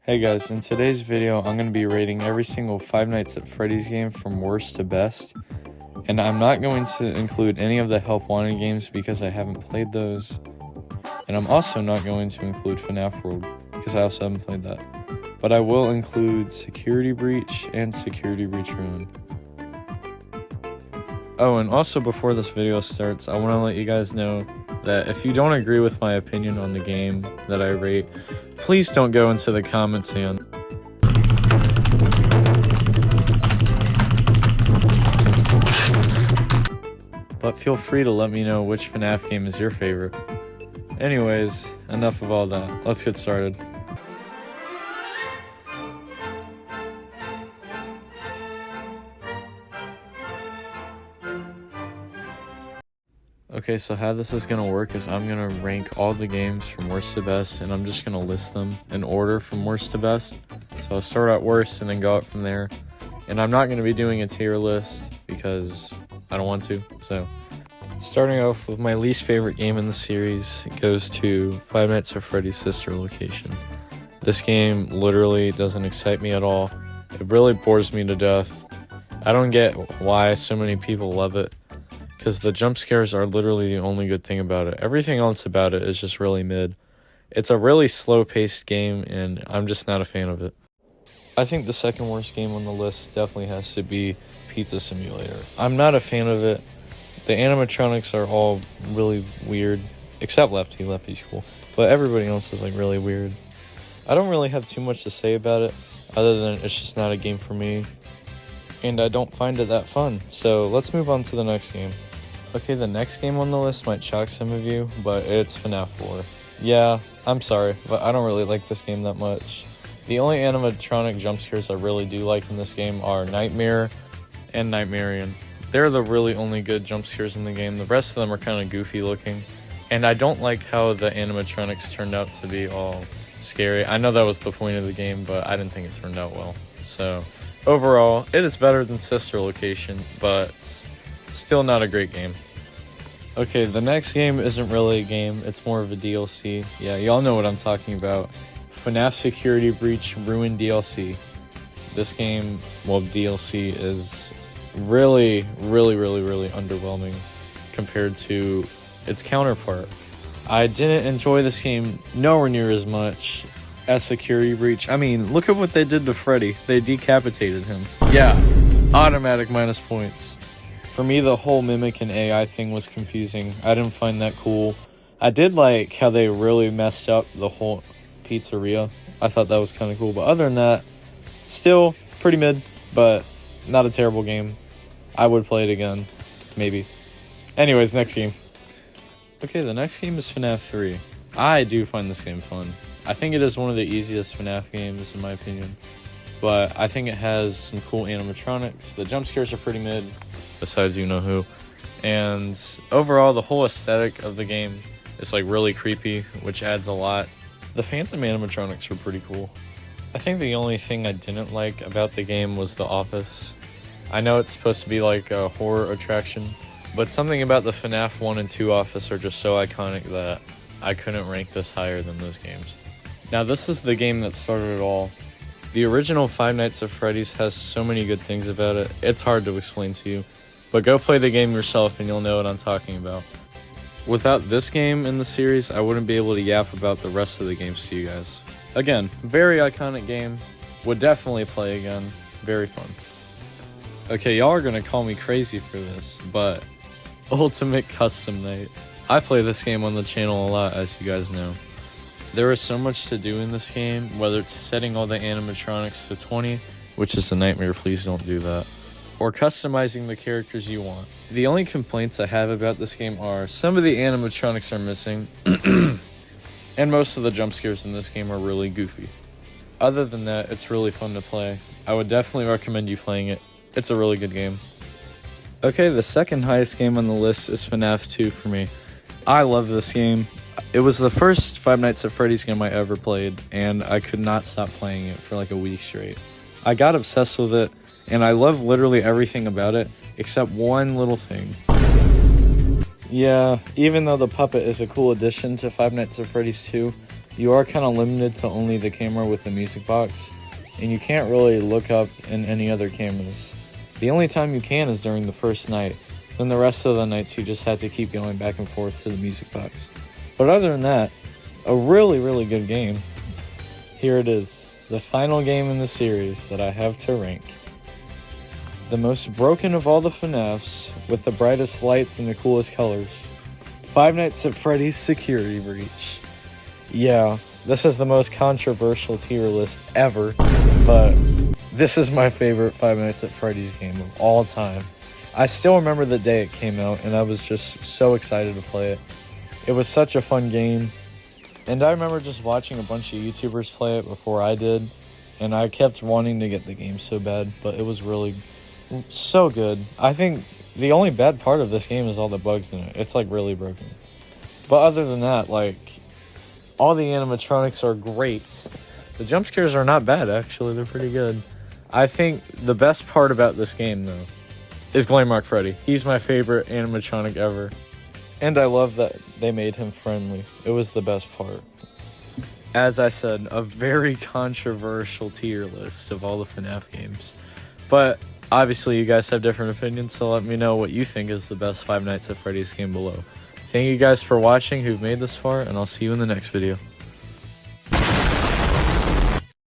Hey guys, in today's video, I'm going to be rating every single Five Nights at Freddy's game from worst to best. And I'm not going to include any of the Help Wanted games because I haven't played those. And I'm also not going to include FNAF World because I also haven't played that. But I will include Security Breach and Security Breach Ruin. Oh, and also before this video starts, I want to let you guys know that if you don't agree with my opinion on the game that I rate, please don't go into the comments and but feel free to let me know which FNAF game is your favorite. Anyways, enough of all that. Let's get started. Okay, so how this is going to work is I'm going to rank all the games from worst to best, and I'm just going to list them in order from worst to best. So I'll start at worst and then go up from there. And I'm not going to be doing a tier list because I don't want to. So starting off with my least favorite game in the series, it goes to Five Nights at Freddy's Sister Location. This game literally doesn't excite me at all. It really bores me to death. I don't get why so many people love it, because the jump scares are literally the only good thing about it. Everything else about it is just really mid. It's a really slow-paced game, and I'm just not a fan of it. I think the second worst game on the list definitely has to be Pizza Simulator. I'm not a fan of it. The animatronics are all really weird, except Lefty. Lefty's cool. But everybody else is like really weird. I don't really have too much to say about it, other than it's just not a game for me, and I don't find it that fun. So let's move on to the next game. Okay, the next game on the list might shock some of you, but it's FNAF 4. Yeah, I'm sorry, but I don't really like this game that much. The only animatronic jump scares I really do like in this game are Nightmare and Nightmarian. They're the really only good jump scares in the game. The rest of them are kind of goofy looking, and I don't like how the animatronics turned out to be all scary. I know that was the point of the game, but I didn't think it turned out well. So overall, it is better than Sister Location, but still not a great game. Okay, the next game isn't really a game, it's more of a DLC. Yeah, y'all know what I'm talking about. FNAF Security Breach Ruin DLC. This game, well, DLC is really underwhelming compared to its counterpart. I didn't enjoy this game nowhere near as much as Security Breach. I mean, look at what they did to Freddy. They decapitated him. Yeah, automatic minus points. For me, the whole mimic and AI thing was confusing. I didn't find that cool. I did like how they really messed up the whole pizzeria. I thought that was kind of cool. But other than that, still pretty mid, but not a terrible game. I would play it again, maybe. Anyways, next game. Okay, the next game is FNAF 3. I do find this game fun. I think it is one of the easiest FNAF games in my opinion. But I think it has some cool animatronics. The jump scares are pretty mid, besides you know who. And overall, the whole aesthetic of the game is like really creepy, which adds a lot. The phantom animatronics were pretty cool. I think the only thing I didn't like about the game was the office. I know it's supposed to be like a horror attraction, but something about the FNAF 1 and 2 office are just so iconic that I couldn't rank this higher than those games. Now this is the game that started it all. The original Five Nights at Freddy's has so many good things about it, it's hard to explain to you. But go play the game yourself and you'll know what I'm talking about. Without this game in the series, I wouldn't be able to yap about the rest of the games to you guys. Again, very iconic game. Would definitely play again. Very fun. Okay, y'all are gonna call me crazy for this, but Ultimate Custom Night. I play this game on the channel a lot, as you guys know. There is so much to do in this game, whether it's setting all the animatronics to 20, which is a nightmare, please don't do that, or customizing the characters you want. The only complaints I have about this game are some of the animatronics are missing, and most of the jump scares in this game are really goofy. Other than that, it's really fun to play. I would definitely recommend you playing it. It's a really good game. Okay, the second highest game on the list is FNAF 2 for me. I love this game. It was the first Five Nights at Freddy's game I ever played, and I could not stop playing it for like a week straight. I got obsessed with it, and I love literally everything about it, except one little thing. Yeah, even though the puppet is a cool addition to Five Nights at Freddy's 2, you are kind of limited to only the camera with the music box, and you can't really look up in any other cameras. The only time you can is during the first night. Then the rest of the nights you just had to keep going back and forth to the music box. But other than that, a really, really good game. Here it is, the final game in the series that I have to rank. The most broken of all the FNAFs, with the brightest lights and the coolest colors. Five Nights at Freddy's Security Breach. Yeah, this is the most controversial tier list ever, but this is my favorite Five Nights at Freddy's game of all time. I still remember the day it came out, and I was just so excited to play it. It was such a fun game, and I remember just watching a bunch of YouTubers play it before I did, and I kept wanting to get the game so bad, but it was really so good. I think the only bad part of this game is all the bugs in it. It's like really broken. But other than that, like, all the animatronics are great. The jump scares are not bad, actually. They're pretty good. I think the best part about this game, though, is Glamrock Freddy. He's my favorite animatronic ever. And I love that they made him friendly. It was the best part. As I said, a very controversial tier list of all the FNAF games. But obviously you guys have different opinions, so let me know what you think is the best Five Nights at Freddy's game below. Thank you guys for watching who've made this far, and I'll see you in the next video.